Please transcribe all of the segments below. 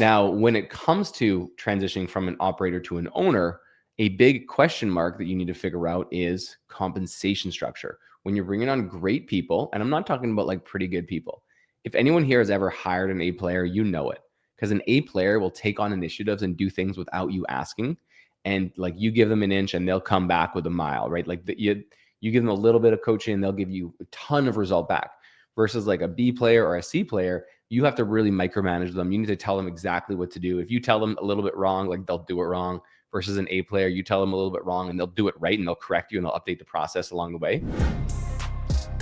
Now, when it comes to transitioning from an operator to an owner, a big question mark that you need to figure out is compensation structure. When you're bringing on great people, and I'm not talking about like pretty good people. If anyone here has ever hired an A player, you know it, because an A player will take on initiatives and do things without you asking. And like you give them an inch and they'll come back with a mile, right? Like you give them a little bit of coaching and they'll give you a ton of result back. Versus like a B player or a C player, you have to really micromanage them. You need to tell them exactly what to do. If you tell them a little bit wrong, like they'll do it wrong. Versus an A player, you tell them a little bit wrong and they'll do it right and they'll correct you and they'll update the process along the way.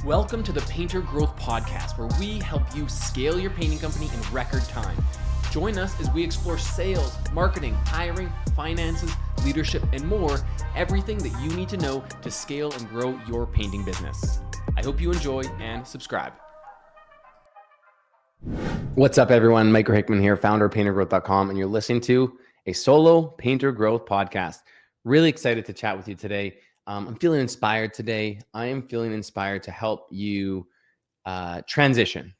Welcome to the Painter Growth Podcast, where we help you scale your painting company in record time. Join us as we explore sales, marketing, hiring, finances, leadership, and more, everything that you need to know to scale and grow your painting business. I hope you enjoy and subscribe. What's up, everyone? Mike Hickman here, founder of paintergrowth.com, and you're listening to a solo Painter Growth podcast. Really excited to chat with you today. I'm feeling inspired today. I am feeling inspired to help you transition,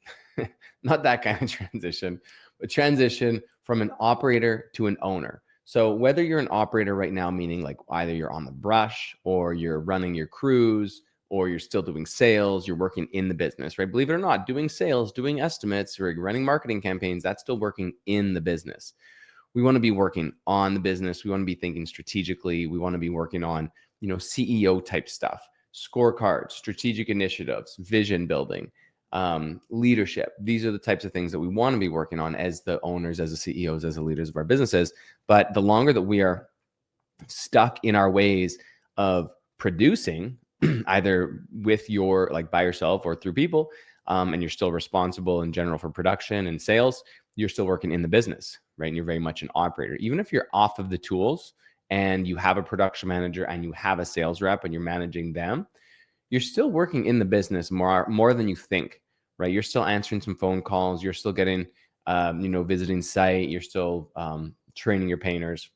not that kind of transition, but transition from an operator to an owner. So whether you're an operator right now, meaning like either you're on the brush or you're running your crews, or you're still doing sales, you're working in the business, right? Believe it or not, doing sales, doing estimates, or running marketing campaigns, that's still working in the business. We want to be working on the business. We want to be thinking strategically. We want to be working on, CEO type stuff, scorecards, strategic initiatives, vision building, leadership. These are the types of things that we want to be working on as the owners, as the CEOs, as the leaders of our businesses. But the longer that we are stuck in our ways of producing, either with your, like by yourself or through people, and you're still responsible in general for production and sales, you're still working in the business, right? And you're very much an operator. Even if you're off of the tools and you have a production manager and you have a sales rep and you're managing them, you're still working in the business more than you think, right? You're still answering some phone calls. You're still getting, visiting site. You're still training your painters.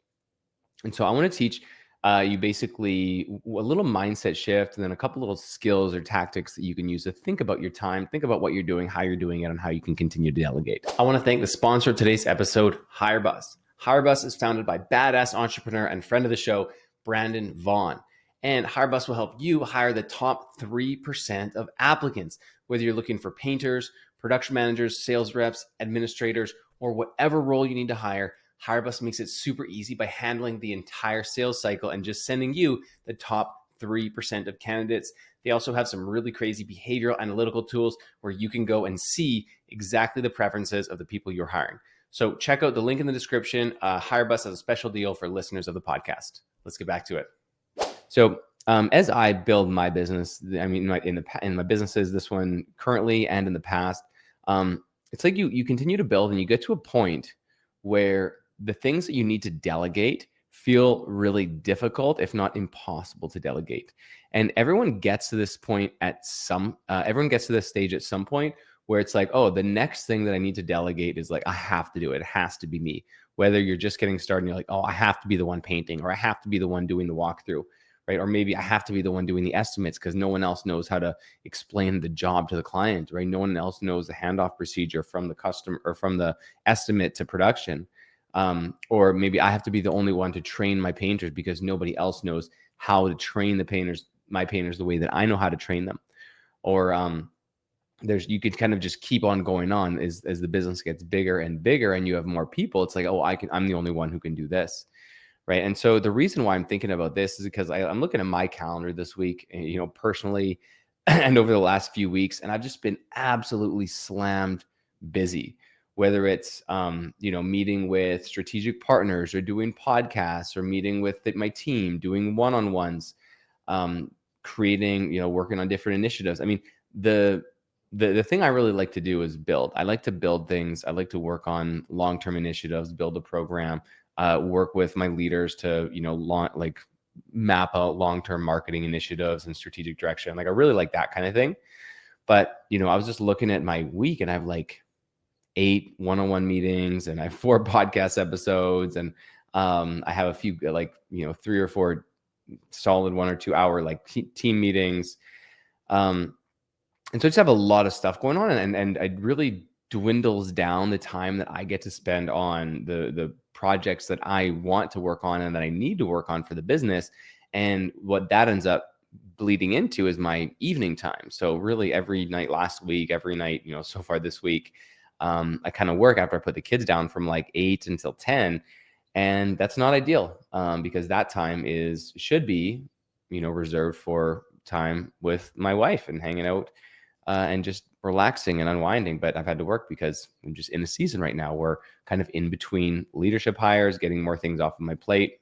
And so I want to teach you basically a little mindset shift and then a couple little skills or tactics that you can use to think about your time, think about what you're doing, how you're doing it, and how you can continue to delegate. I want to thank the sponsor of today's episode, HireBus. HireBus is founded by badass entrepreneur and friend of the show, Brandon Vaughn. And HireBus will help you hire the top 3% of applicants, whether you're looking for painters, production managers, sales reps, administrators, or whatever role you need to hire. HireBus makes it super easy by handling the entire sales cycle and just sending you the top 3% of candidates. They also have some really crazy behavioral analytical tools where you can go and see exactly the preferences of the people you're hiring. So check out the link in the description. HireBus has a special deal for listeners of the podcast. Let's get back to it. So as I build my business, in my businesses, this one currently and in the past, it's like you continue to build and you get to a point where the things that you need to delegate feel really difficult, if not impossible to delegate. And everyone gets to this point everyone gets to this stage at some point where it's like, oh, the next thing that I need to delegate is like, I have to do it. It has to be me. Whether you're just getting started and you're like, oh, I have to be the one painting, or I have to be the one doing the walkthrough, right? Or maybe I have to be the one doing the estimates because no one else knows how to explain the job to the client, right? No one else knows the handoff procedure from the customer or from the estimate to production. Or maybe I have to be the only one to train my painters because nobody else knows how to train my painters the way that I know how to train them. Or you could kind of just keep on going on as the business gets bigger and bigger and you have more people. It's like, oh, I'm the only one who can do this, right? And so the reason why I'm thinking about this is because I'm looking at my calendar this week, personally, and over the last few weeks, and I've just been absolutely slammed busy. Whether it's, meeting with strategic partners or doing podcasts or meeting with my team, doing one-on-ones, creating, working on different initiatives. I mean, the thing I really like to do is build. I like to build things. I like to work on long-term initiatives, build a program, work with my leaders to, map out long-term marketing initiatives and strategic direction. Like I really like that kind of thing. But, I was just looking at my week and I have like 8 one-on-one meetings and I have 4 podcast episodes and I have a few 3 or 4 solid 1 or 2 hour team meetings. And so I just have a lot of stuff going on and I really dwindles down the time that I get to spend on the projects that I want to work on and that I need to work on for the business. And what that ends up bleeding into is my evening time. So really every night last week, every night, so far this week, I kind of work after I put the kids down from like 8 until 10. And that's not ideal, because that time should be, reserved for time with my wife and hanging out, and just relaxing and unwinding. But I've had to work because I'm just in a season right now. We're kind of in between leadership hires, getting more things off of my plate.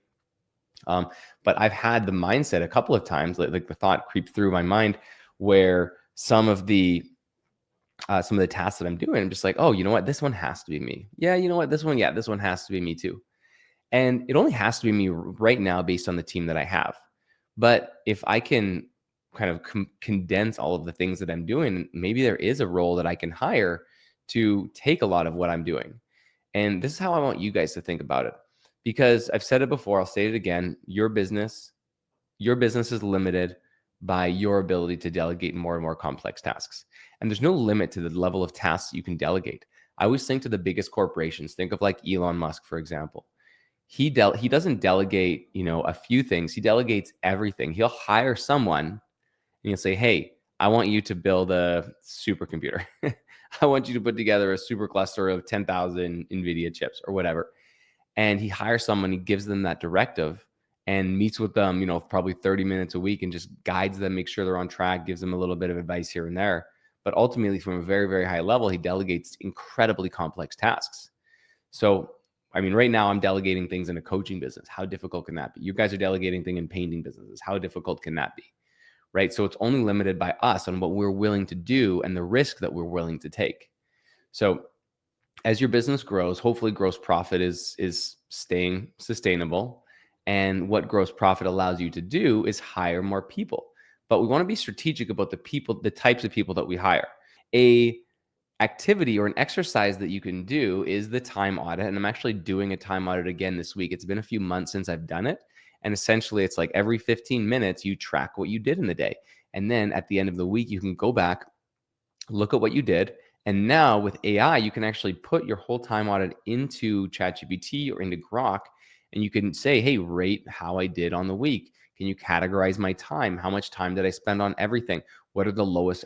But I've had the mindset a couple of times, like the thought creep through my mind, where some of the tasks that I'm doing, I'm just like, oh, you know what? This one has to be me. Yeah, you know what? This one has to be me too. And it only has to be me right now based on the team that I have. But if I can kind of condense all of the things that I'm doing, maybe there is a role that I can hire to take a lot of what I'm doing. And this is how I want you guys to think about it. Because I've said it before, I'll say it again, your business is limited by your ability to delegate more and more complex tasks. And there's no limit to the level of tasks you can delegate. I always think to the biggest corporations, think of like Elon Musk, for example. He doesn't delegate, a few things. He delegates everything. He'll hire someone and he'll say, hey, I want you to build a supercomputer. I want you to put together a super cluster of 10,000 NVIDIA chips or whatever. And he hires someone, he gives them that directive and meets with them, probably 30 minutes a week and just guides them, make sure they're on track, gives them a little bit of advice here and there. But ultimately, from a very, very high level, he delegates incredibly complex tasks. So, right now I'm delegating things in a coaching business. How difficult can that be? You guys are delegating things in painting businesses. How difficult can that be? Right? So it's only limited by us on what we're willing to do and the risk that we're willing to take. So as your business grows, hopefully gross profit is staying sustainable. And what gross profit allows you to do is hire more people. But we want to be strategic about the types of people that we hire. A activity or an exercise that you can do is the time audit. And I'm actually doing a time audit again this week. It's been a few months since I've done it. And essentially, it's like every 15 minutes, you track what you did in the day. And then at the end of the week, you can go back, look at what you did. And now with AI, you can actually put your whole time audit into ChatGPT or into Grok. And you can say, hey, rate how I did on the week. Can you categorize my time? How much time did I spend on everything? What are the lowest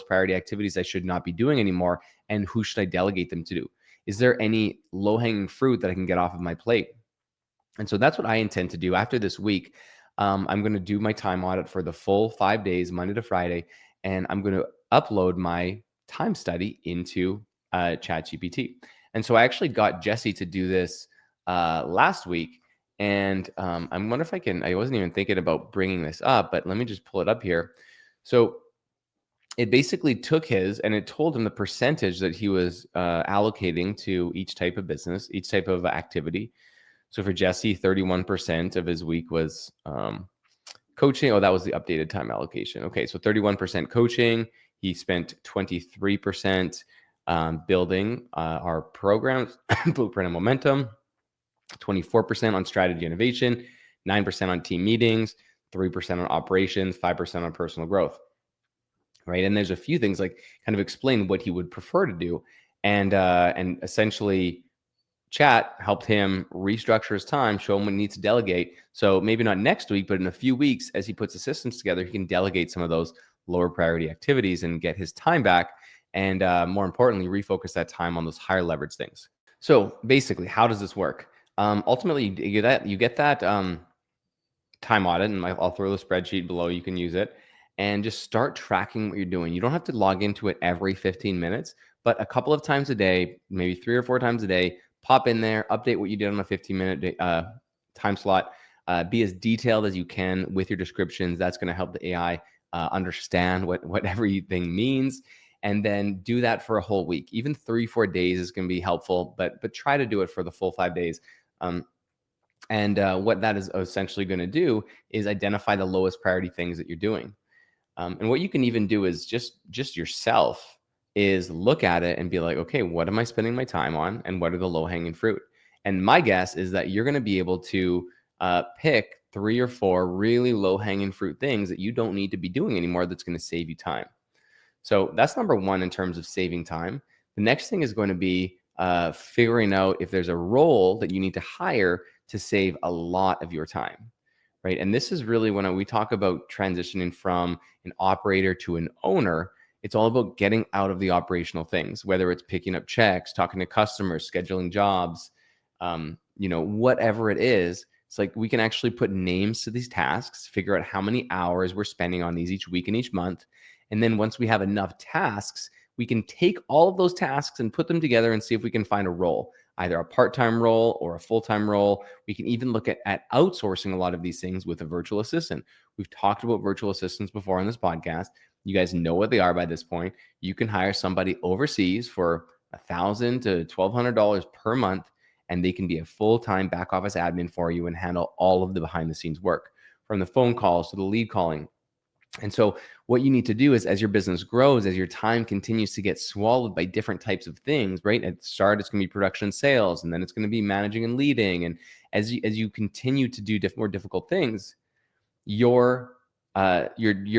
priority activities I should not be doing anymore? And who should I delegate them to do? Is there any low-hanging fruit that I can get off of my plate? And so that's what I intend to do after this week. I'm going to do my time audit for the full 5 days, Monday to Friday, and I'm going to upload my time study into ChatGPT. And so I actually got Jesse to do this last week. And I wonder if I wasn't even thinking about bringing this up, but let me just pull it up here. So it basically took his and it told him the percentage that he was allocating to each type of business, each type of activity. So for Jesse, 31% of his week was coaching. Oh, that was the updated time allocation. Okay, so 31% coaching. He spent 23% building our programs, Blueprint and Momentum, 24% on strategy innovation, 9% on team meetings, 3% on operations, 5% on personal growth. Right. And there's a few things like kind of explain what he would prefer to do. And essentially Chat helped him restructure his time, show him what he needs to delegate. So maybe not next week, but in a few weeks, as he puts the systems together, he can delegate some of those lower priority activities and get his time back. And more importantly, refocus that time on those higher leverage things. So basically, how does this work? Ultimately, you get that time audit, and I'll throw the spreadsheet below. You can use it and just start tracking what you're doing. You don't have to log into it every 15 minutes, but a couple of times a day, maybe 3 or 4 times a day, pop in there, update what you did on a 15-minute time slot. Be as detailed as you can with your descriptions. That's going to help the AI understand what everything means. And then do that for a whole week. Even 3-4 days is going to be helpful, but try to do it for the full 5 days. And what that is essentially going to do is identify the lowest priority things that you're doing. And what you can even do is just yourself is look at it and be like, okay, what am I spending my time on? And what are the low hanging fruit? And my guess is that you're going to be able to pick 3 or 4 really low hanging fruit things that you don't need to be doing anymore that's going to save you time. So that's number one in terms of saving time. The next thing is going to be figuring out if there's a role that you need to hire to save a lot of your time, right? And this is really when we talk about transitioning from an operator to an owner. It's all about getting out of the operational things, whether it's picking up checks, talking to customers, scheduling jobs, whatever it is. It's like we can actually put names to these tasks, figure out how many hours we're spending on these each week and each month. And then once we have enough tasks, we can take all of those tasks and put them together and see if we can find a role, either a part-time role or a full-time role. We can even look at outsourcing a lot of these things with a virtual assistant. We've talked about virtual assistants before on this podcast. You guys know what they are by this point. You can hire somebody overseas for $1,000 to $1,200 per month, and they can be a full-time back office admin for you and handle all of the behind-the-scenes work, from the phone calls to the lead calling. And so what you need to do is, as your business grows, as your time continues to get swallowed by different types of things, right? At the start, it's going to be production sales, and then it's going to be managing and leading. And as you continue to do more difficult things, you're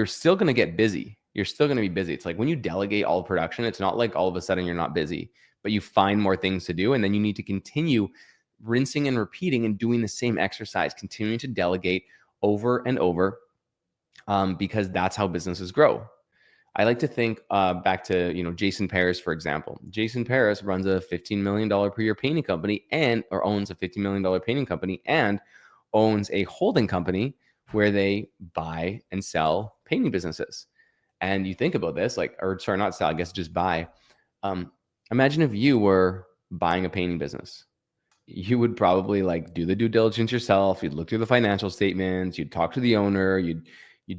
still going to get busy. You're still going to be busy. It's like when you delegate all production, it's not like all of a sudden you're not busy, but you find more things to do. And then you need to continue rinsing and repeating and doing the same exercise, continuing to delegate over and over, because that's how businesses grow. I like to think back to Jason Paris, for example. Jason Paris runs a $15 million per year painting company or owns a $50 million painting company and owns a holding company where they buy and sell painting businesses. And you think about this, not sell, I guess just buy. Imagine if you were buying a painting business. You would probably do the due diligence yourself. You'd look through the financial statements. You'd talk to the owner. You'd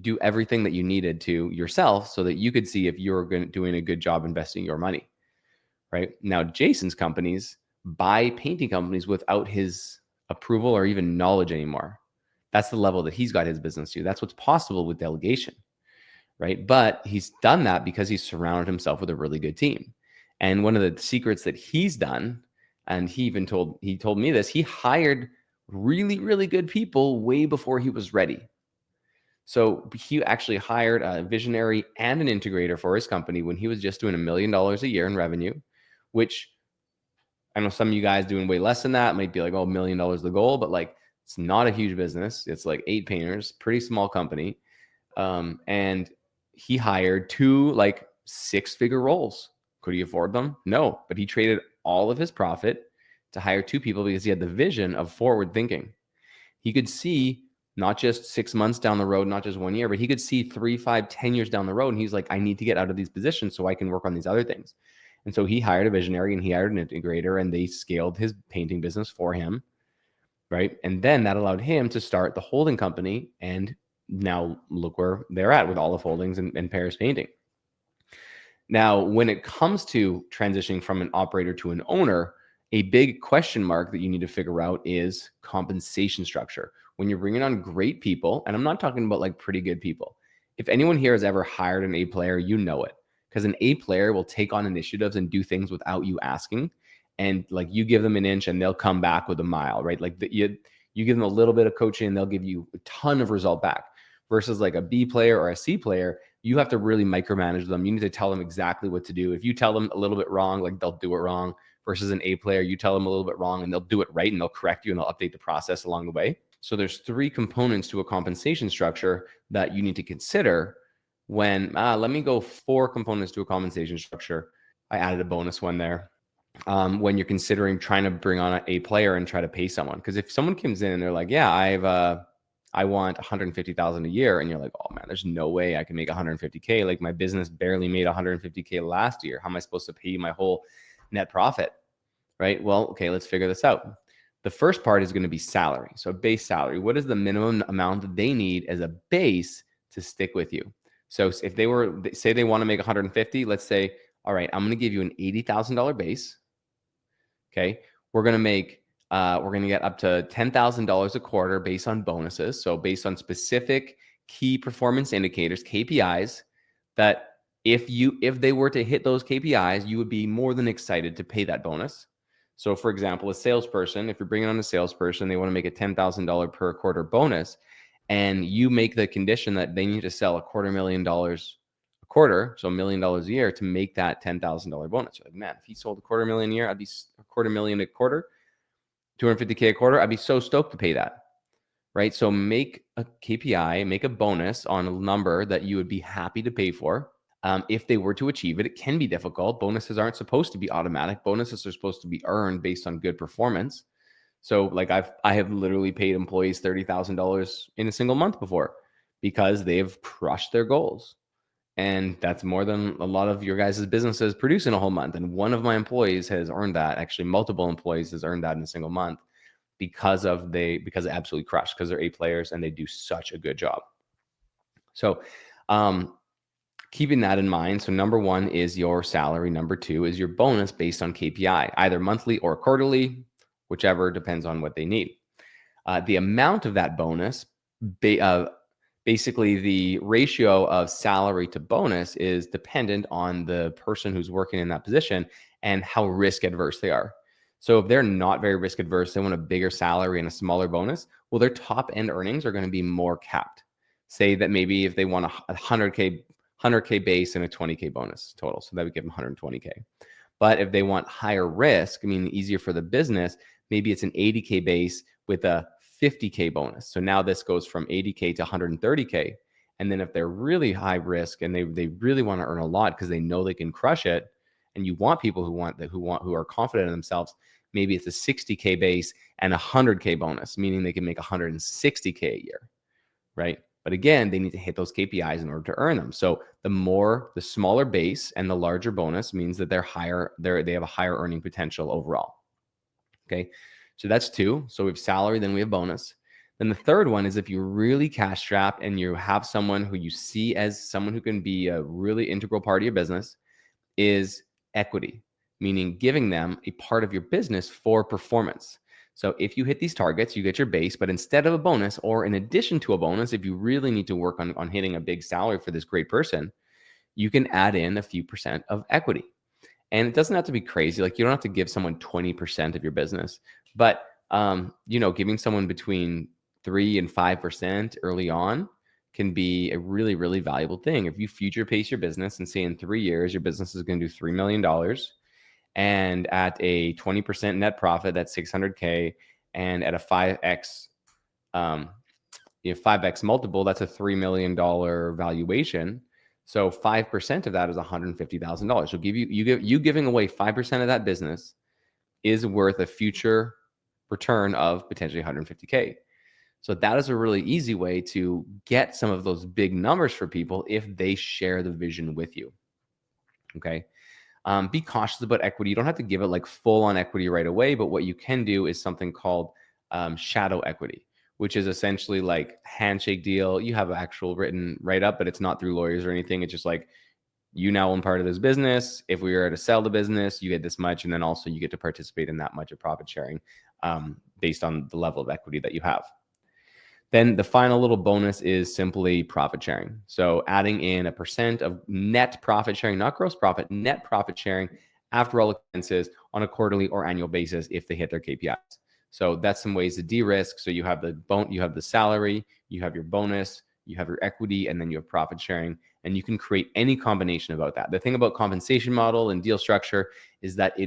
do everything that you needed to yourself so that you could see if you're doing a good job investing your money, right? Now, Jason's companies buy painting companies without his approval or even knowledge anymore. That's the level that he's got his business to. That's what's possible with delegation, right? But he's done that because he's surrounded himself with a really good team. And one of the secrets that he's done, and he told me this, he hired really, really good people way before he was ready. So he actually hired a visionary and an integrator for his company when he was just doing $1 million a year in revenue, which I know some of you guys doing way less than that might be like, $1 million the goal, but it's not a huge business. It's 8 painters, pretty small company. And he hired 2 6-figure roles. Could he afford them? No, but he traded all of his profit to hire 2 people because he had the vision of forward thinking. He could see not just 6 months down the road, not just 1 year, but he could see 3, 5, 10 years down the road. And he's like, I need to get out of these positions so I can work on these other things. And so he hired a visionary and he hired an integrator, and they scaled his painting business for him, right? And then that allowed him to start the holding company. And now look where they're at with Olive Holdings and Paris Painting. Now, when it comes to transitioning from an operator to an owner, a big question mark that you need to figure out is compensation structure. When you're bringing on great people, and I'm not talking about pretty good people. If anyone here has ever hired an A player, you know it, because an A player will take on initiatives and do things without you asking. And you give them an inch and they'll come back with a mile, right? You give them a little bit of coaching and they'll give you a ton of result back, versus a B player or a C player. You have to really micromanage them. You need to tell them exactly what to do. If you tell them a little bit wrong, they'll do it wrong. Versus an A player, you tell them a little bit wrong and they'll do it right, and they'll correct you and they'll update the process along the way. So there's 3 components to a compensation structure that you need to consider when, let me go 4 components to a compensation structure. I added a bonus one there. When you're considering trying to bring on an A player and try to pay someone. Because if someone comes in and they're like, yeah, I want $150,000 a year. And you're like, oh man, there's no way I can make $150K. My business barely made $150K last year. How am I supposed to pay my whole net profit? Right? Well, okay, let's figure this out. The first part is going to be salary. So base salary. What is the minimum amount that they need as a base to stick with you? So if they want to make 150, let's say, all right, I'm going to give you an $80,000 base. Okay. We're going to get up to $10,000 a quarter based on bonuses. So based on specific key performance indicators, KPIs, that if they were to hit those KPIs, you would be more than excited to pay that bonus. So for example, a salesperson, if you're bringing on a salesperson, they want to make a $10,000 per quarter bonus, and you make the condition that they need to sell $250,000 a quarter, so $1 million a year, to make that $10,000 bonus. You're like, man, if he sold $250,000 a year, I'd be $250,000 a quarter, $250K a quarter. I'd be so stoked to pay that, right? So make a KPI, make a bonus on a number that you would be happy to pay for. If they were to achieve it, it can be difficult. Bonuses aren't supposed to be automatic. Bonuses are supposed to be earned based on good performance. So like I have literally paid employees $30,000 in a single month before because they've crushed their goals. And that's more than a lot of your guys' businesses produce in a whole month. And one of my employees has earned that. Actually, multiple employees has earned that in a single month because they absolutely crushed, because they're A players and they do such a good job. So keeping that in mind. So number one is your salary. Number two is your bonus based on KPI, either monthly or quarterly, whichever depends on what they need. The amount of that bonus, basically the ratio of salary to bonus, is dependent on the person who's working in that position and how risk adverse they are. So if they're not very risk adverse, they want a bigger salary and a smaller bonus, well, their top end earnings are going to be more capped. Say that maybe if they want a 100K base and a 20K bonus total, so that would give them 120K. But if they want higher risk, I mean, easier for the business, maybe it's an 80K base with a 50K bonus. So now this goes from 80K to 130K. And then if they're really high risk and they really want to earn a lot because they know they can crush it, and you want people who are confident in themselves, maybe it's a 60K base and a 100K bonus, meaning they can make 160K a year, right? But again, they need to hit those KPIs in order to earn them. So the smaller base and the larger bonus means that they have a higher earning potential overall. Okay. So that's two. So we have salary, then we have bonus. Then the third one is if you're really cash strapped and you have someone who you see as someone who can be a really integral part of your business, is equity, meaning giving them a part of your business for performance. So if you hit these targets, you get your base, but instead of a bonus, or in addition to a bonus, if you really need to work on hitting a big salary for this great person, you can add in a few percent of equity. And it doesn't have to be crazy. Like, you don't have to give someone 20% of your business, but giving someone between 3 and 5% early on can be a really, really valuable thing. If you future pace your business and say in 3 years, your business is going to do $3 million, and at a 20% net profit, that's 600K, and at a 5x, 5x multiple, that's a $3 million valuation. So 5% of that is $150,000. So giving away 5% of that business is worth a future return of potentially 150K. So that is a really easy way to get some of those big numbers for people if they share the vision with you. Okay. Be cautious about equity. You don't have to give it like full on equity right away, but what you can do is something called shadow equity, which is essentially like handshake deal. You have an actual written write up, but it's not through lawyers or anything. It's just like, you now own part of this business. If we were to sell the business, you get this much, and then also you get to participate in that much of profit sharing based on the level of equity that you have. Then the final little bonus is simply profit sharing. So adding in a percent of net profit sharing, not gross profit, net profit sharing after all expenses on a quarterly or annual basis if they hit their KPIs. So that's some ways to de-risk. So you have the salary, you have your bonus, you have your equity, and then you have profit sharing, and you can create any combination about that. The thing about compensation model and deal structure is that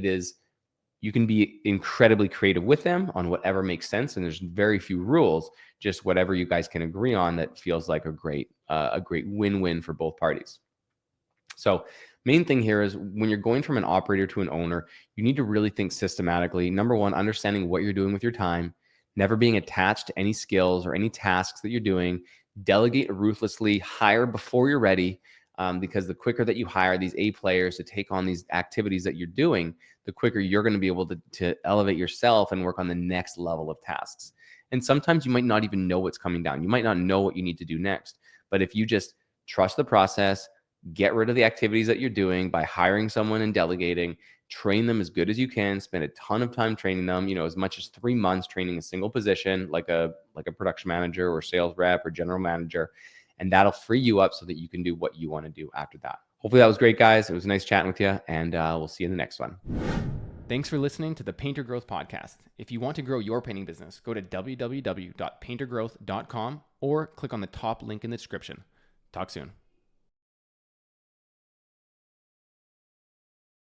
you can be incredibly creative with them on whatever makes sense. And there's very few rules, just whatever you guys can agree on that feels like a great win-win for both parties. So main thing here is when you're going from an operator to an owner, you need to really think systematically. Number one, understanding what you're doing with your time, never being attached to any skills or any tasks that you're doing. Delegate ruthlessly, hire before you're ready. Because the quicker that you hire these A players to take on these activities that you're doing, the quicker you're going to be able to elevate yourself and work on the next level of tasks. And sometimes you might not even know what's coming down. You might not know what you need to do next. But if you just trust the process, get rid of the activities that you're doing by hiring someone and delegating, train them as good as you can, spend a ton of time training them, as much as 3 months training a single position, like a production manager or sales rep or general manager. And that'll free you up so that you can do what you want to do after that. Hopefully that was great, guys. It was nice chatting with you, and we'll see you in the next one. Thanks for listening to the Painter Growth Podcast. If you want to grow your painting business, go to www.paintergrowth.com or click on the top link in the description. Talk soon.